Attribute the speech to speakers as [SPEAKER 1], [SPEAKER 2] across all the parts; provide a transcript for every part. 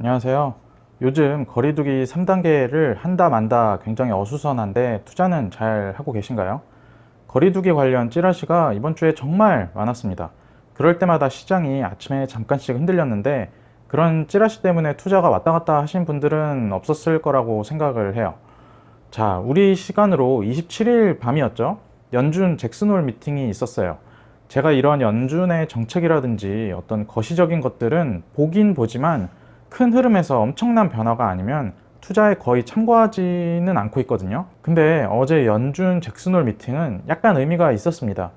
[SPEAKER 1] 안녕하세요. 요즘 거리두기 3단계를 한다 만다 굉장히 어수선한데 투자는 잘 하고 계신가요? 거리두기 관련 찌라시가 이번 주에 정말 많았습니다. 그럴 때마다 시장이 아침에 잠깐씩 흔들렸는데 그런 찌라시 때문에 투자가 왔다 갔다 하신 분들은 없었을 거라고 생각을 해요. 자, 우리 시간으로 27일 밤이었죠. 연준 잭슨홀 미팅이 있었어요. 제가 이런 연준의 정책이라든지 어떤 거시적인 것들은 보긴 보지만 큰 흐름에서 엄청난 변화가 아니면 투자에 거의 참고하지는 않고 있거든요. 근데 어제 연준 잭슨홀 미팅은 약간 의미가 있었습니다.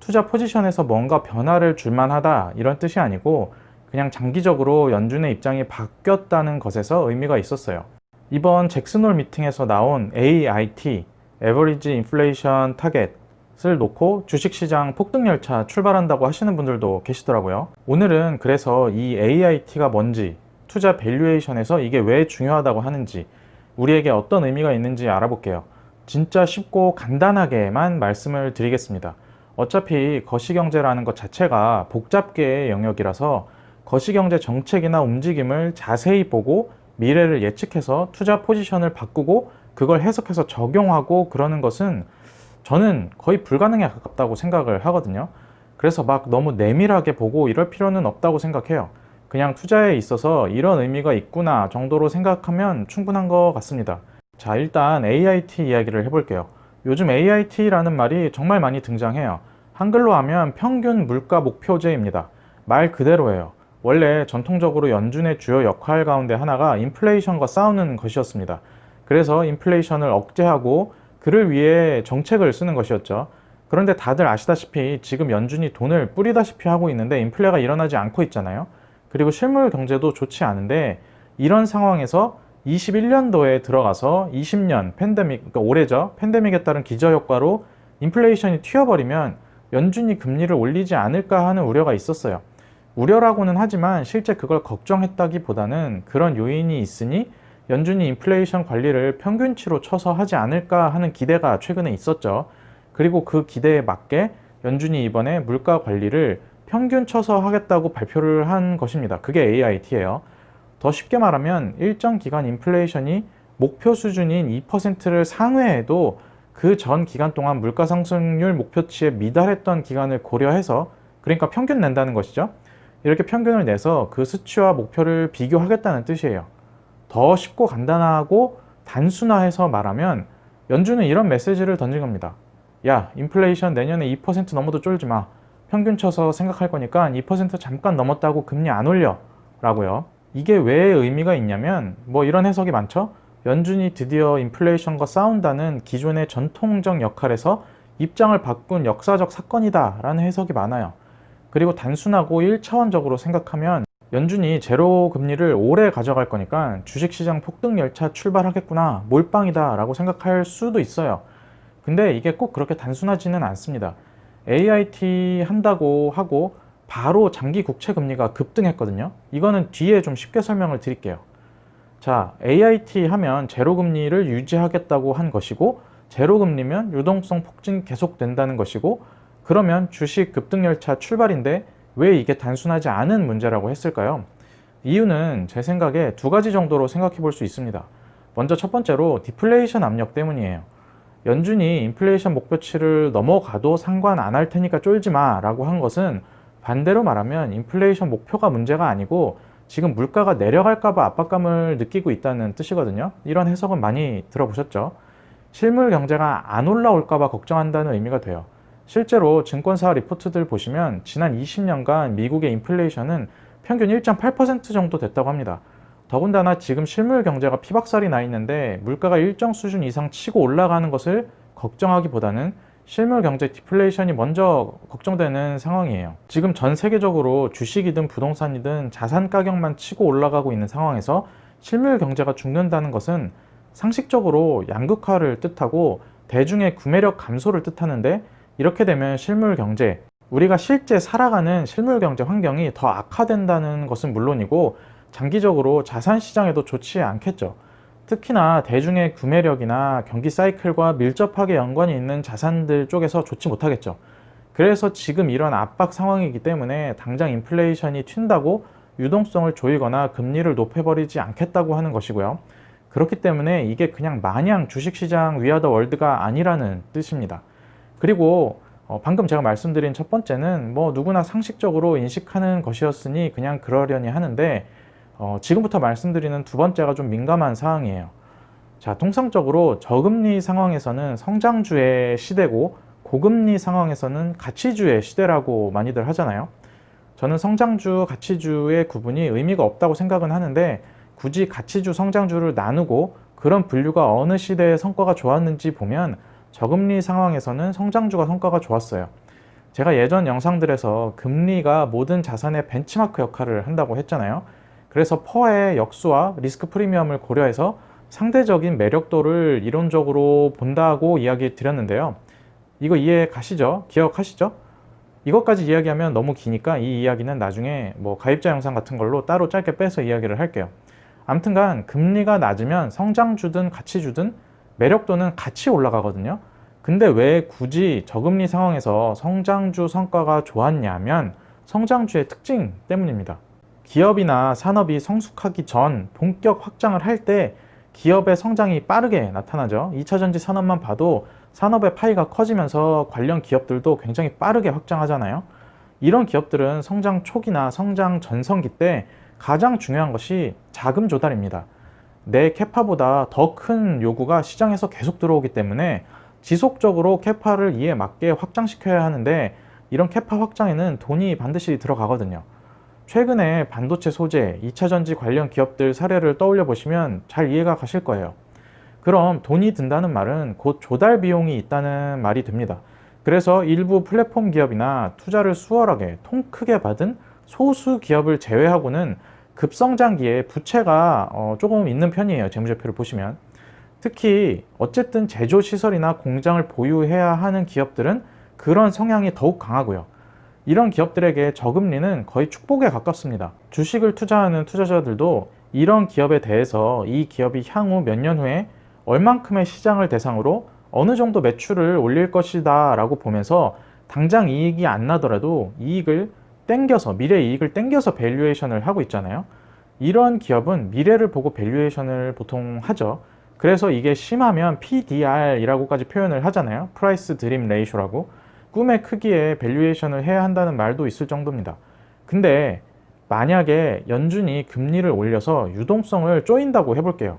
[SPEAKER 1] 투자 포지션에서 뭔가 변화를 줄만 하다 이런 뜻이 아니고 그냥 장기적으로 연준의 입장이 바뀌었다는 것에서 의미가 있었어요. 이번 잭슨홀 미팅에서 나온 AIT, Average Inflation Target을 놓고 주식시장 폭등열차 출발한다고 하시는 분들도 계시더라고요. 오늘은 그래서 이 AIT가 뭔지, 투자 밸류에이션에서 이게 왜 중요하다고 하는지, 우리에게 어떤 의미가 있는지 알아볼게요. 진짜 쉽고 간단하게만 말씀을 드리겠습니다. 어차피 거시경제라는 것 자체가 복잡계의 영역이라서 거시경제 정책이나 움직임을 자세히 보고 미래를 예측해서 투자 포지션을 바꾸고 그걸 해석해서 적용하고 그러는 것은 저는 거의 불가능에 가깝다고 생각을 하거든요. 그래서 막 너무 내밀하게 보고 이럴 필요는 없다고 생각해요. 그냥 투자에 있어서 이런 의미가 있구나 정도로 생각하면 충분한 것 같습니다. 자, 일단 AIT 이야기를 해볼게요. 요즘 AIT라는 말이 정말 많이 등장해요. 한글로 하면 평균 물가 목표제입니다. 말 그대로예요. 원래 전통적으로 연준의 주요 역할 가운데 하나가 인플레이션과 싸우는 것이었습니다. 그래서 인플레이션을 억제하고 그를 위해 정책을 쓰는 것이었죠. 그런데 다들 아시다시피 지금 연준이 돈을 뿌리다시피 하고 있는데 인플레가 일어나지 않고 있잖아요. 그리고 실물 경제도 좋지 않은데 이런 상황에서 21년도에 들어가서 20년 팬데믹, 그러니까 올해죠. 팬데믹에 따른 기저효과로 인플레이션이 튀어버리면 연준이 금리를 올리지 않을까 하는 우려가 있었어요. 우려라고는 하지만 실제 그걸 걱정했다기보다는 그런 요인이 있으니 연준이 인플레이션 관리를 평균치로 쳐서 하지 않을까 하는 기대가 최근에 있었죠. 그리고 그 기대에 맞게 연준이 이번에 물가 관리를 평균 쳐서 하겠다고 발표를 한 것입니다. 그게 AIT예요. 더 쉽게 말하면 일정 기간 인플레이션이 목표 수준인 2%를 상회해도 그 전 기간 동안 물가 상승률 목표치에 미달했던 기간을 고려해서, 그러니까 평균 낸다는 것이죠. 이렇게 평균을 내서 그 수치와 목표를 비교하겠다는 뜻이에요. 더 쉽고 간단하고 단순화해서 말하면 연준은 이런 메시지를 던진 겁니다. 야, 인플레이션 내년에 2% 넘어도 쫄지 마. 평균 쳐서 생각할 거니까 2% 잠깐 넘었다고 금리 안 올려 라고요. 이게 왜 의미가 있냐면 이런 해석이 많죠. 연준이 드디어 인플레이션과 싸운다는 기존의 전통적 역할에서 입장을 바꾼 역사적 사건이다 라는 해석이 많아요. 그리고 단순하고 1차원적으로 생각하면 연준이 제로 금리를 오래 가져갈 거니까 주식시장 폭등열차 출발하겠구나, 몰빵이다 라고 생각할 수도 있어요. 근데 이게 꼭 그렇게 단순하지는 않습니다. AIT 한다고 하고 바로 장기 국채 금리가 급등했거든요. 이거는 뒤에 좀 쉽게 설명을 드릴게요. 자, AIT 하면 제로금리를 유지하겠다고 한 것이고, 제로금리면 유동성 폭증 계속된다는 것이고, 그러면 주식 급등열차 출발인데 왜 이게 단순하지 않은 문제라고 했을까요? 이유는 제 생각에 두 가지 정도로 생각해 볼 수 있습니다. 먼저 첫 번째로 디플레이션 압력 때문이에요. 연준이 인플레이션 목표치를 넘어가도 상관 안 할 테니까 쫄지 마 라고 한 것은 반대로 말하면 인플레이션 목표가 문제가 아니고 지금 물가가 내려갈까봐 압박감을 느끼고 있다는 뜻이거든요. 이런 해석은 많이 들어보셨죠? 실물 경제가 안 올라올까봐 걱정한다는 의미가 돼요. 실제로 증권사 리포트들 보시면 지난 20년간 미국의 인플레이션은 평균 1.8% 정도 됐다고 합니다. 더군다나 지금 실물 경제가 피박살이 나 있는데 물가가 일정 수준 이상 치고 올라가는 것을 걱정하기보다는 실물 경제 디플레이션이 먼저 걱정되는 상황이에요. 지금 전 세계적으로 주식이든 부동산이든 자산 가격만 치고 올라가고 있는 상황에서 실물 경제가 죽는다는 것은 상식적으로 양극화를 뜻하고 대중의 구매력 감소를 뜻하는데, 이렇게 되면 실물 경제, 우리가 실제 살아가는 실물 경제 환경이 더 악화된다는 것은 물론이고 장기적으로 자산 시장에도 좋지 않겠죠. 특히나 대중의 구매력이나 경기 사이클과 밀접하게 연관이 있는 자산들 쪽에서 좋지 못하겠죠. 그래서 지금 이런 압박 상황이기 때문에 당장 인플레이션이 튄다고 유동성을 조이거나 금리를 높여버리지 않겠다고 하는 것이고요. 그렇기 때문에 이게 그냥 마냥 주식시장 위아더 월드가 아니라는 뜻입니다. 그리고 방금 제가 말씀드린 첫 번째는 뭐 누구나 상식적으로 인식하는 것이었으니 그냥 그러려니 하는데 지금부터 말씀드리는 두 번째가 좀 민감한 사항이에요. 자, 통상적으로 저금리 상황에서는 성장주의 시대고 고금리 상황에서는 가치주의 시대라고 많이들 하잖아요. 저는 성장주, 가치주의 구분이 의미가 없다고 생각은 하는데 굳이 가치주, 성장주를 나누고 그런 분류가 어느 시대의 성과가 좋았는지 보면 저금리 상황에서는 성장주가 성과가 좋았어요. 제가 예전 영상들에서 금리가 모든 자산의 벤치마크 역할을 한다고 했잖아요. 그래서 퍼의 역수와 리스크 프리미엄을 고려해서 상대적인 매력도를 이론적으로 본다고 이야기 드렸는데요. 이거 이해 가시죠? 기억하시죠? 이것까지 이야기하면 너무 기니까 이 이야기는 나중에 뭐 가입자 영상 같은 걸로 따로 짧게 빼서 이야기를 할게요. 아무튼간 금리가 낮으면 성장주든 가치주든 매력도는 같이 올라가거든요. 근데 왜 굳이 저금리 상황에서 성장주 성과가 좋았냐면 성장주의 특징 때문입니다. 기업이나 산업이 성숙하기 전 본격 확장을 할 때 기업의 성장이 빠르게 나타나죠. 2차전지 산업만 봐도 산업의 파이가 커지면서 관련 기업들도 굉장히 빠르게 확장하잖아요. 이런 기업들은 성장 초기나 성장 전성기 때 가장 중요한 것이 자금 조달입니다. 내 캐파보다 더 큰 요구가 시장에서 계속 들어오기 때문에 지속적으로 캐파를 이에 맞게 확장시켜야 하는데 이런 캐파 확장에는 돈이 반드시 들어가거든요. 최근에 반도체 소재, 2차전지 관련 기업들 사례를 떠올려 보시면 잘 이해가 가실 거예요. 그럼 돈이 든다는 말은 곧 조달 비용이 있다는 말이 됩니다. 그래서 일부 플랫폼 기업이나 투자를 수월하게 통 크게 받은 소수 기업을 제외하고는 급성장기에 부채가 조금 있는 편이에요. 재무제표를 보시면. 특히 어쨌든 제조시설이나 공장을 보유해야 하는 기업들은 그런 성향이 더욱 강하고요. 이런 기업들에게 저금리는 거의 축복에 가깝습니다. 주식을 투자하는 투자자들도 이런 기업에 대해서 이 기업이 향후 몇 년 후에 얼만큼의 시장을 대상으로 어느 정도 매출을 올릴 것이다 라고 보면서 당장 이익이 안 나더라도 이익을 땡겨서, 미래 이익을 땡겨서 밸류에이션을 하고 있잖아요. 이런 기업은 미래를 보고 밸류에이션을 보통 하죠. 그래서 이게 심하면 PDR이라고까지 표현을 하잖아요. 프라이스 드림 레이쇼라고. 꿈의 크기에 밸류에이션을 해야 한다는 말도 있을 정도입니다. 근데 만약에 연준이 금리를 올려서 유동성을 쪼인다고 해볼게요.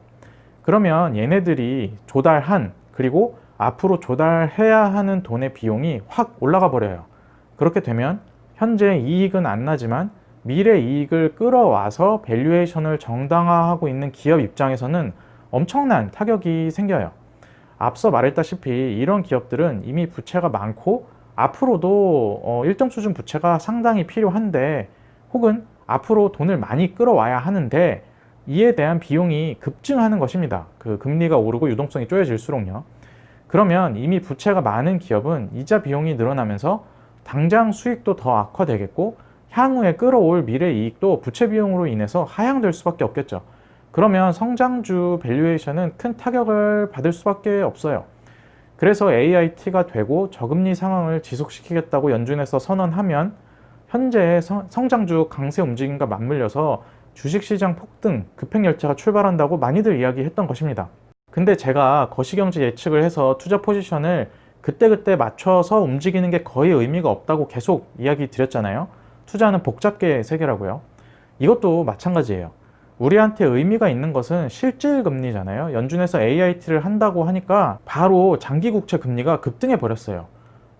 [SPEAKER 1] 그러면 얘네들이 조달한, 그리고 앞으로 조달해야 하는 돈의 비용이 확 올라가 버려요. 그렇게 되면 현재 이익은 안 나지만 미래 이익을 끌어와서 밸류에이션을 정당화하고 있는 기업 입장에서는 엄청난 타격이 생겨요. 앞서 말했다시피 이런 기업들은 이미 부채가 많고 앞으로도 일정 수준 부채가 상당히 필요한데, 혹은 앞으로 돈을 많이 끌어와야 하는데 이에 대한 비용이 급증하는 것입니다. 그 금리가 오르고 유동성이 쪼여질수록요. 그러면 이미 부채가 많은 기업은 이자 비용이 늘어나면서 당장 수익도 더 악화되겠고 향후에 끌어올 미래 이익도 부채 비용으로 인해서 하향될 수밖에 없겠죠. 그러면 성장주 밸류에이션은 큰 타격을 받을 수밖에 없어요. 그래서 AIT가 되고 저금리 상황을 지속시키겠다고 연준에서 선언하면 현재의 성장주 강세 움직임과 맞물려서 주식시장 폭등, 급행열차가 출발한다고 많이들 이야기했던 것입니다. 근데 제가 거시경제 예측을 해서 투자 포지션을 그때그때 맞춰서 움직이는 게 거의 의미가 없다고 계속 이야기 드렸잖아요. 투자는 복잡계의 세계라고요. 이것도 마찬가지예요. 우리한테 의미가 있는 것은 실질 금리잖아요. 연준에서 AIT를 한다고 하니까 바로 장기 국채 금리가 급등해 버렸어요.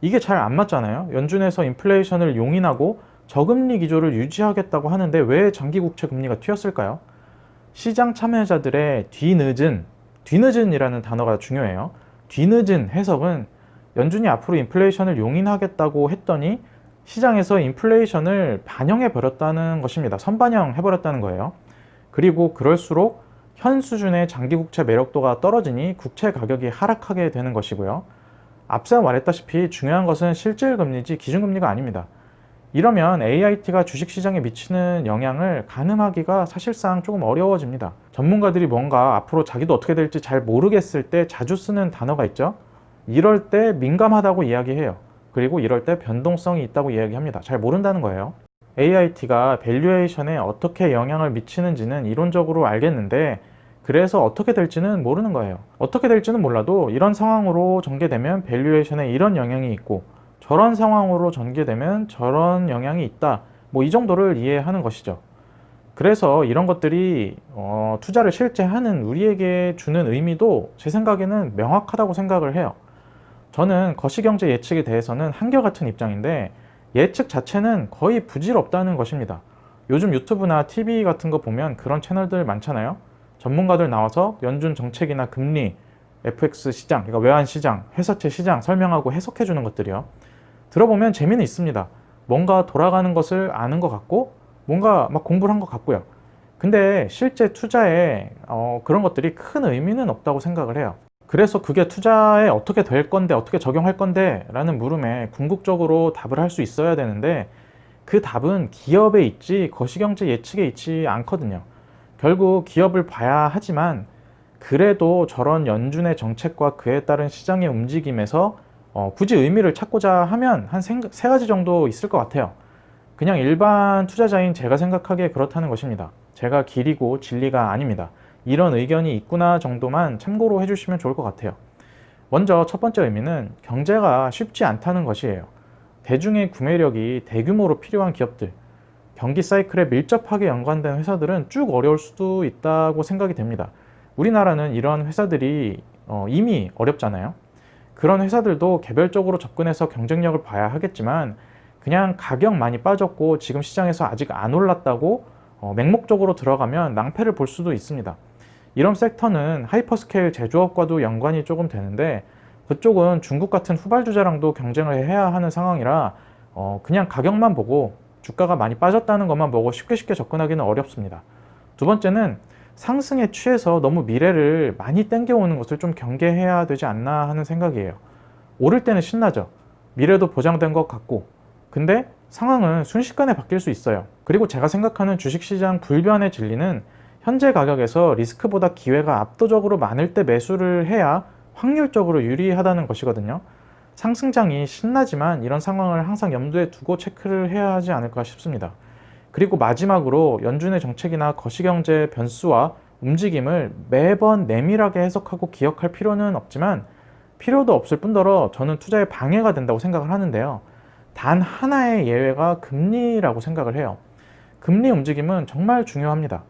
[SPEAKER 1] 이게 잘 안 맞잖아요. 연준에서 인플레이션을 용인하고 저금리 기조를 유지하겠다고 하는데 왜 장기 국채 금리가 튀었을까요? 시장 참여자들의 뒤늦은이라는 단어가 중요해요. 뒤늦은 해석은 연준이 앞으로 인플레이션을 용인하겠다고 했더니 시장에서 인플레이션을 반영해 버렸다는 것입니다. 선반영해 버렸다는 거예요. 그리고 그럴수록 현 수준의 장기 국채 매력도가 떨어지니 국채 가격이 하락하게 되는 것이고요. 앞서 말했다시피 중요한 것은 실질 금리지 기준금리가 아닙니다. 이러면 AIT가 주식시장에 미치는 영향을 가늠하기가 사실상 조금 어려워집니다. 전문가들이 뭔가 앞으로 자기도 어떻게 될지 잘 모르겠을 때 자주 쓰는 단어가 있죠. 이럴 때 민감하다고 이야기해요. 그리고 이럴 때 변동성이 있다고 이야기합니다. 잘 모른다는 거예요. AIT가 밸류에이션에 어떻게 영향을 미치는지는 이론적으로 알겠는데 그래서 어떻게 될지는 모르는 거예요. 어떻게 될지는 몰라도 이런 상황으로 전개되면 밸류에이션에 이런 영향이 있고 저런 상황으로 전개되면 저런 영향이 있다. 뭐 이 정도를 이해하는 것이죠. 그래서 이런 것들이 투자를 실제 하는 우리에게 주는 의미도 제 생각에는 명확하다고 생각을 해요. 저는 거시경제 예측에 대해서는 한결같은 입장인데 예측 자체는 거의 부질없다는 것입니다. 요즘 유튜브나 TV 같은 거 보면 그런 채널들 많잖아요. 전문가들 나와서 연준 정책이나 금리, FX 시장, 그러니까 외환 시장, 회사채 시장 설명하고 해석해 주는 것들이요. 들어보면 재미는 있습니다. 뭔가 돌아가는 것을 아는 것 같고 뭔가 막 공부를 한 것 같고요. 근데 실제 투자에 그런 것들이 큰 의미는 없다고 생각을 해요. 그래서 그게 투자에 어떻게 될 건데 어떻게 적용할 건데 라는 물음에 궁극적으로 답을 할 수 있어야 되는데 그 답은 기업에 있지 거시경제 예측에 있지 않거든요. 결국 기업을 봐야 하지만 그래도 저런 연준의 정책과 그에 따른 시장의 움직임에서 굳이 의미를 찾고자 하면 한 세 가지 정도 있을 것 같아요. 그냥 일반 투자자인 제가 생각하기에 그렇다는 것입니다. 제가 길이고 진리가 아닙니다. 이런 의견이 있구나 정도만 참고로 해주시면 좋을 것 같아요. 먼저 첫 번째 의미는 경제가 쉽지 않다는 것이에요. 대중의 구매력이 대규모로 필요한 기업들, 경기 사이클에 밀접하게 연관된 회사들은 쭉 어려울 수도 있다고 생각이 됩니다. 우리나라는 이런 회사들이 이미 어렵잖아요. 그런 회사들도 개별적으로 접근해서 경쟁력을 봐야 하겠지만 그냥 가격 많이 빠졌고 지금 시장에서 아직 안 올랐다고 맹목적으로 들어가면 낭패를 볼 수도 있습니다. 이런 섹터는 하이퍼스케일 제조업과도 연관이 조금 되는데 그쪽은 중국 같은 후발주자랑도 경쟁을 해야 하는 상황이라 그냥 가격만 보고 주가가 많이 빠졌다는 것만 보고 쉽게 접근하기는 어렵습니다. 두 번째는 상승에 취해서 너무 미래를 많이 땡겨오는 것을 좀 경계해야 되지 않나 하는 생각이에요. 오를 때는 신나죠. 미래도 보장된 것 같고 근데 상황은 순식간에 바뀔 수 있어요. 그리고 제가 생각하는 주식시장 불변의 진리는 현재 가격에서 리스크보다 기회가 압도적으로 많을 때 매수를 해야 확률적으로 유리하다는 것이거든요. 상승장이 신나지만 이런 상황을 항상 염두에 두고 체크를 해야 하지 않을까 싶습니다. 그리고 마지막으로 연준의 정책이나 거시경제 변수와 움직임을 매번 내밀하게 해석하고 기억할 필요는 없지만 필요도 없을 뿐더러 저는 투자에 방해가 된다고 생각을 하는데요. 단 하나의 예외가 금리라고 생각을 해요. 금리 움직임은 정말 중요합니다.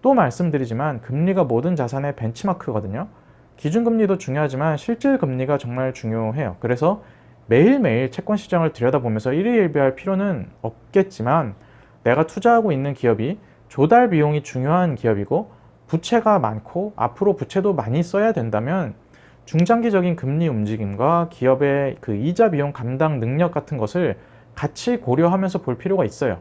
[SPEAKER 1] 또 말씀드리지만 금리가 모든 자산의 벤치마크거든요. 기준금리도 중요하지만 실질금리가 정말 중요해요. 그래서 매일매일 채권 시장을 들여다보면서 일희일비할 필요는 없겠지만 내가 투자하고 있는 기업이 조달 비용이 중요한 기업이고 부채가 많고 앞으로 부채도 많이 써야 된다면 중장기적인 금리 움직임과 기업의 그 이자 비용 감당 능력 같은 것을 같이 고려하면서 볼 필요가 있어요.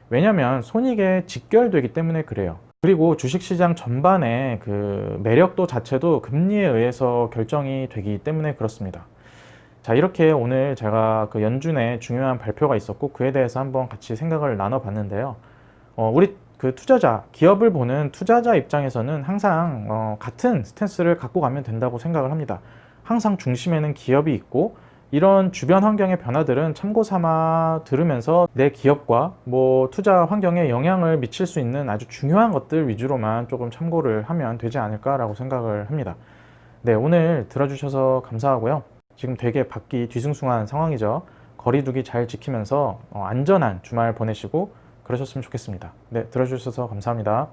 [SPEAKER 1] 왜냐하면 손익에 직결되기 때문에 그래요. 그리고 주식시장 전반의 그 매력도 자체도 금리에 의해서 결정이 되기 때문에 그렇습니다. 자, 이렇게 오늘 제가 그 연준의 중요한 발표가 있었고 그에 대해서 한번 같이 생각을 나눠봤는데요. 우리 그 투자자, 기업을 보는 투자자 입장에서는 항상 같은 스탠스를 갖고 가면 된다고 생각을 합니다. 항상 중심에는 기업이 있고 이런 주변 환경의 변화들은 참고 삼아 들으면서 내 기업과 뭐 투자 환경에 영향을 미칠 수 있는 아주 중요한 것들 위주로만 조금 참고를 하면 되지 않을까라고 생각을 합니다. 네, 오늘 들어주셔서 감사하고요. 지금 되게 밖이 뒤숭숭한 상황이죠. 거리두기 잘 지키면서 안전한 주말 보내시고 그러셨으면 좋겠습니다. 네, 들어주셔서 감사합니다.